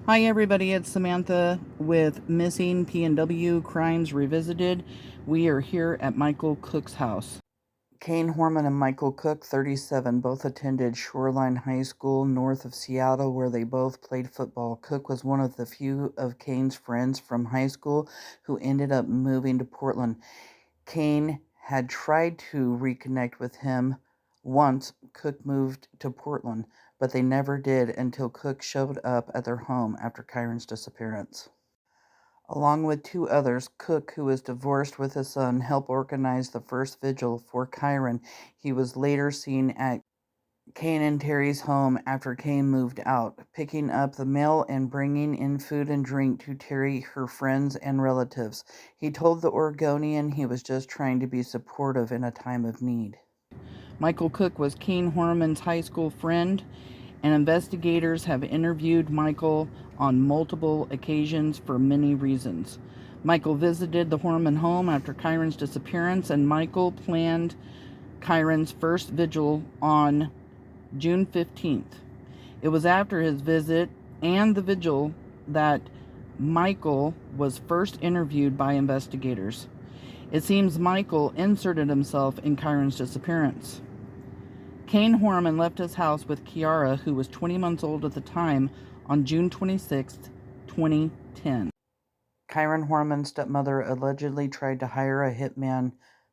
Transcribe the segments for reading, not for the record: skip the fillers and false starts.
Hi everybody, it's Samantha with Missing PNW Crimes Revisited. We are here at Michael Cook's house. Kaine Horman and Michael Cook, 37, both attended Shoreline High School north of Seattle, where they both played football. Cook was one of the few of Kaine's friends from high school who ended up moving to Portland. Kaine had tried to reconnect with him once Cook moved to Portland, but they never did until Cook showed up at their home after Kyron'S disappearance. Along with two others, Cook, who was divorced with a son, helped organize the first vigil for Kyron. He was later seen at Kaine and Terri's home after Kaine moved out, picking up the mail and bringing in food and drink to Terri, her friends, and relatives. He told the Oregonian he was just trying to be supportive in a time of need. Michael Cook was Kaine Horman's high school friend, and investigators have interviewed Michael on multiple occasions for many reasons. Michael visited the Horman home after Kyron'S disappearance, and Michael planned Kyron'S first vigil on June 15th. It was after his visit and the vigil that Michael was first interviewed by investigators. It seems Michael inserted himself in Kyron'S disappearance. Kaine Horman left his house with Kiara, who was 20 months old at the time, on June 26, 2010. Kyron Horman's stepmother allegedly tried to hire a hitman,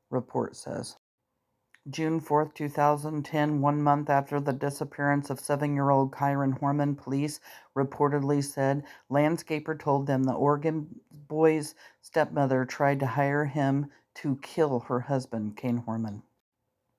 report says. June 4, 2010, 1 month after the disappearance of 7-year-old Kyron Horman, police reportedly said landscaper told them the Oregon boy's stepmother tried to hire him to kill her husband, Kaine Horman.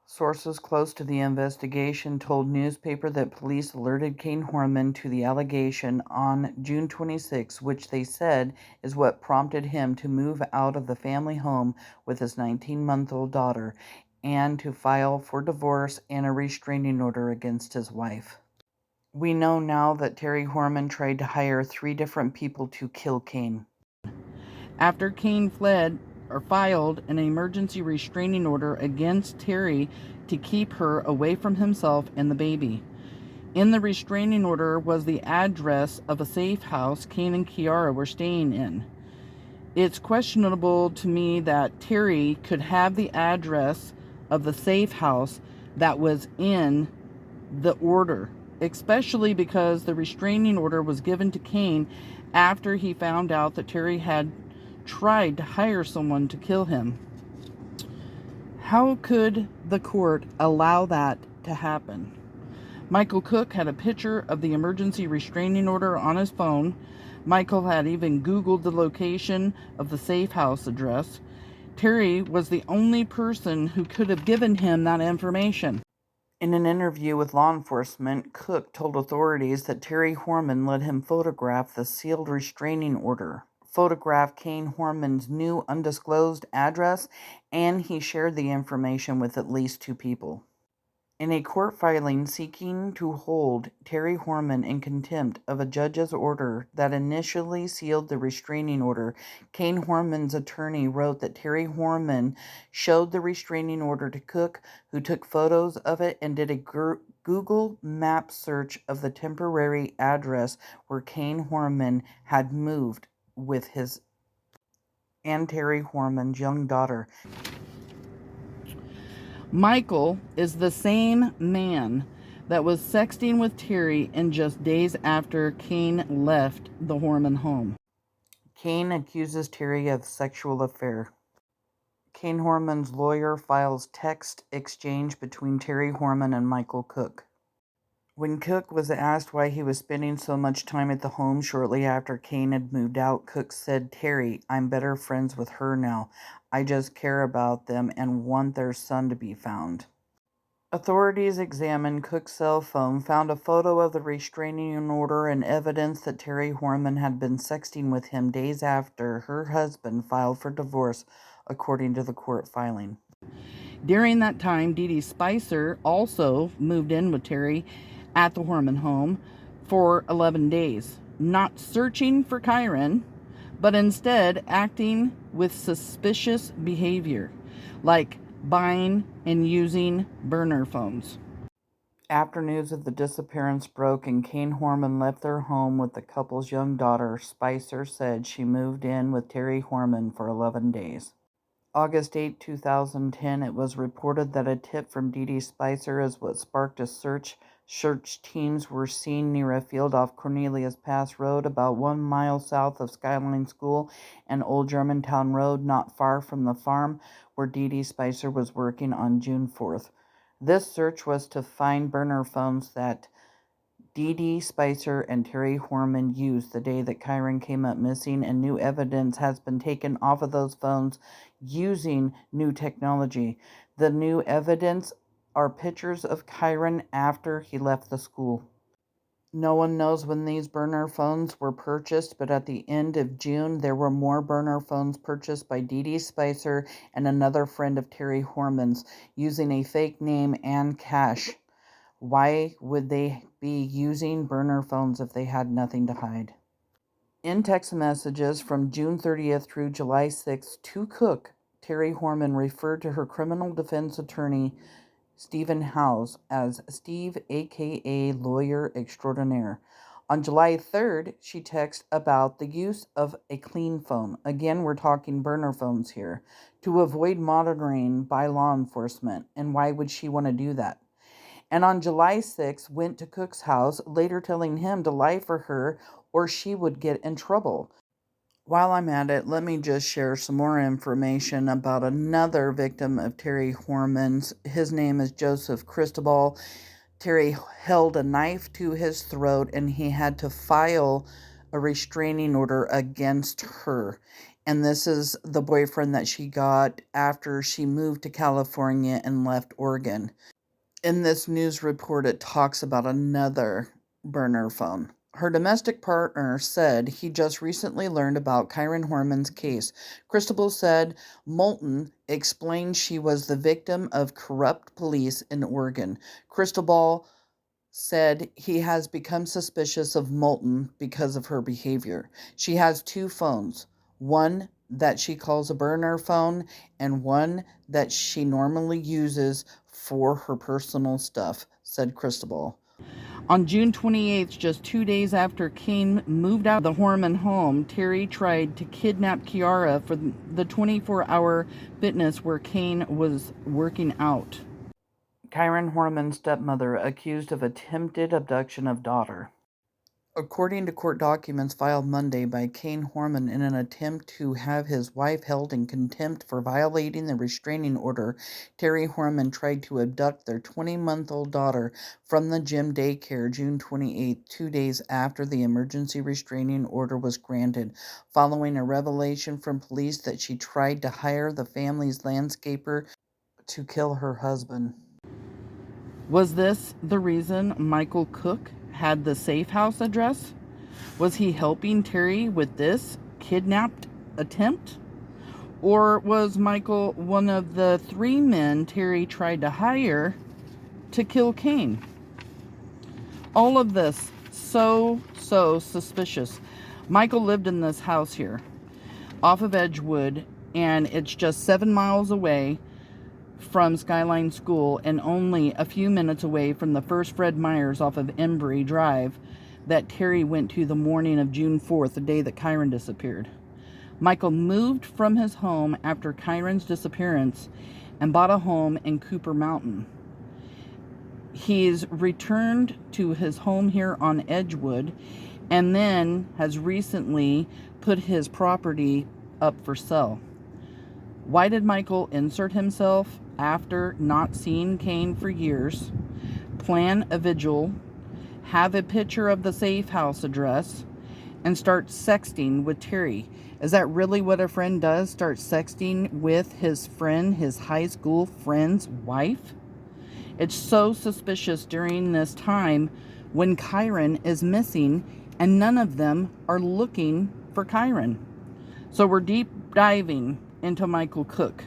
Sources close to the investigation told newspaper that police alerted Kaine Horman to the allegation on June 26, which they said is what prompted him to move out of the family home with his 19-month-old daughter and to file for divorce and a restraining order against his wife. We know now that Terri Horman tried to hire 3 different people to kill Kaine. After Kaine filed an emergency restraining order against Terri to keep her away from himself and the baby. In the restraining order was the address of a safe house Kaine and Kiara were staying in. It's questionable to me that Terri could have the address of the safe house that was in the order, especially because the restraining order was given to Kaine after he found out that Terri had tried to hire someone to kill him. How could the court allow that to happen? Michael Cook had a picture of the emergency restraining order on his phone. Michael had even Googled the location of the safe house address. Terri was the only person who could have given him that information. In an interview with law enforcement, Cook told authorities that Terri Horman let him photograph the sealed restraining order, photograph Kaine Horman's new undisclosed address, and he shared the information with at least 2 people. In a court filing seeking to hold Terri Horman in contempt of a judge's order that initially sealed the restraining order, Kaine Horman's attorney wrote that Terri Horman showed the restraining order to Cook, who took photos of it and did a Google map search of the temporary address where Kaine Horman had moved with his and Terri Horman's young daughter. Michael is the same man that was sexting with Terri in just days after Kaine left the Horman home. Kaine accuses Terri of sexual affair. Kaine Horman's lawyer files text exchange between Terri Horman and Michael Cook. When Cook was asked why he was spending so much time at the home shortly after Kaine had moved out, Cook said, "Terri, I'm better friends with her now. I just care about them and want their son to be found." Authorities examined Cook's cell phone, found a photo of the restraining order and evidence that Terri Horman had been sexting with him days after her husband filed for divorce, according to the court filing. During that time, Dee Dee Spicer also moved in with Terri at the Horman home for 11 days, not searching for Kyron, but instead acting with suspicious behavior, like buying and using burner phones. After news of the disappearance broke and Kaine Horman left their home with the couple's young daughter, Spicer said she moved in with Terri Horman for 11 days. August 8, 2010, it was reported that a tip from Dee Dee Spicer is what sparked a search. Search teams were seen near a field off Cornelius Pass Road, about 1 mile south of Skyline School and Old Germantown Road, not far from the farm where Dee Dee Spicer was working on June 4th. This search was to find burner phones that Dee Dee Spicer and Terri Horman used the day that Kyron came up missing, and new evidence has been taken off of those phones using new technology. The new evidence are pictures of Kyron after he left the school. No one knows when these burner phones were purchased, but at the end of June, there were more burner phones purchased by Dee Dee Spicer and another friend of Terri Horman's using a fake name and cash. Why would they be using burner phones if they had nothing to hide? In text messages from June 30th through July 6th to Cook, Terri Horman referred to her criminal defense attorney, Stephen Howes, as Steve, aka Lawyer Extraordinaire. On July 3rd, she texted about the use of a clean phone. Again, we're talking burner phones here, to avoid monitoring by law enforcement. And why would she want to do that? And on July 6th, went to Cook's house, later telling him to lie for her or she would get in trouble. While I'm at it, let me just share some more information about another victim of Terri Horman's. His name is Joseph Cristobal. Terri held a knife to his throat and he had to file a restraining order against her. And this is the boyfriend that she got after she moved to California and left Oregon. In this news report, it talks about another burner phone. Her domestic partner said he just recently learned about Kaine Horman's case. Cristobal said Moulton explained she was the victim of corrupt police in Oregon. Cristobal said he has become suspicious of Moulton because of her behavior. She has two phones, one that she calls a burner phone and one that she normally uses for her personal stuff, said Cristobal. On June 28th, just 2 days after Kaine moved out of the Horman home, Terri tried to kidnap Kiara for the 24-hour fitness where Kaine was working out. Kyron Horman's stepmother accused of attempted abduction of daughter. According to court documents filed Monday by Kaine Horman in an attempt to have his wife held in contempt for violating the restraining order, Terri Horman tried to abduct their 20-month-old daughter from the gym daycare June 28, 2 days after the emergency restraining order was granted, following a revelation from police that she tried to hire the family's landscaper to kill her husband. Was this the reason Michael Cook had the safe house address? Was he helping Terri with this kidnapped attempt? Or was Michael one of the 3 men Terri tried to hire to kill Kaine? All of this so suspicious. Michael lived in this house here off of Edgewood, and it's just 7 miles away from Skyline School and only a few minutes away from the first Fred Meyer's off of Embry Drive that Terri went to the morning of June 4th, the day that Kyron disappeared. Michael moved from his home after Kyron's disappearance and bought a home in Cooper Mountain. He's returned to his home here on Edgewood and then has recently put his property up for sale. Why did Michael insert himself after not seeing Kaine for years, plan a vigil, have a picture of the safe house address, and start sexting with Terri? Is that really what a friend does? Start sexting with his friend, his high school friend's wife? It's so suspicious during this time when Kyron is missing and none of them are looking for Kyron. So we're deep diving into Michael Cook.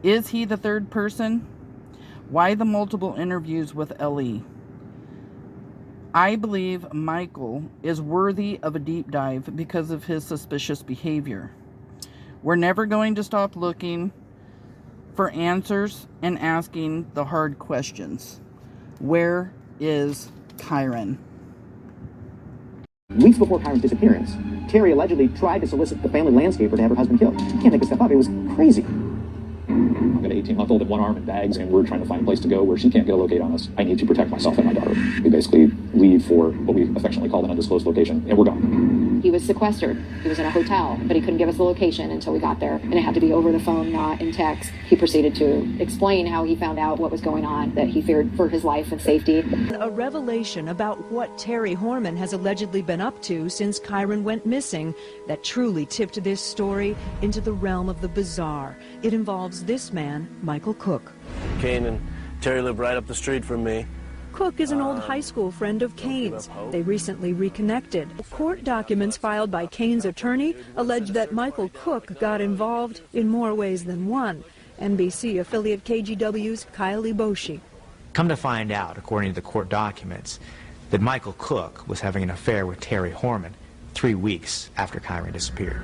Is he the third person? Why the multiple interviews with Ellie? I believe Michael is worthy of a deep dive because of his suspicious behavior. We're never going to stop looking for answers and asking the hard questions. Where is Kyron? Weeks before Kyron's disappearance, Terri allegedly tried to solicit the family landscaper to have her husband killed. You can't make this stuff up. It was crazy. I've got an 18-month-old in one arm in bags, and we're trying to find a place to go where she can't get a locate on us. I need to protect myself and my daughter. We basically leave for what we affectionately call an undisclosed location, and we're gone. He was sequestered. He was in a hotel, but he couldn't give us the location until we got there. And it had to be over the phone, not in text. He proceeded to explain how he found out what was going on, that he feared for his life and safety. A revelation about what Terri Horman has allegedly been up to since Kyron went missing that truly tipped this story into the realm of the bizarre. It involves this man, Michael Cook. Kaine and Terri live right up the street from me. Cook is an old high school friend of Kaine's. They recently reconnected. Court documents filed by Kaine's attorney allege that Michael Cook got involved in more ways than one. NBC affiliate KGW's Kyle Boshi. Come to find out, according to the court documents, that Michael Cook was having an affair with Terri Horman 3 weeks after Kyron disappeared.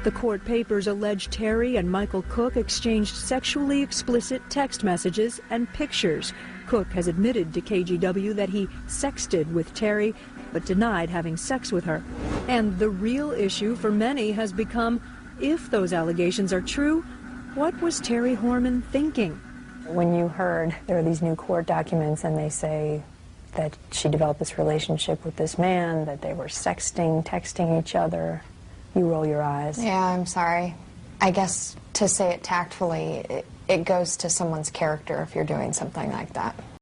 The court papers allege Terri and Michael Cook exchanged sexually explicit text messages and pictures. Cook has admitted to KGW that he sexted with Terri, but denied having sex with her. And the real issue for many has become, if those allegations are true, what was Terri Horman thinking? When you heard there are these new court documents and they say that she developed this relationship with this man, that they were sexting, texting each other, you roll your eyes. Yeah, I'm sorry. I guess to say it tactfully, it goes to someone's character if you're doing something like that.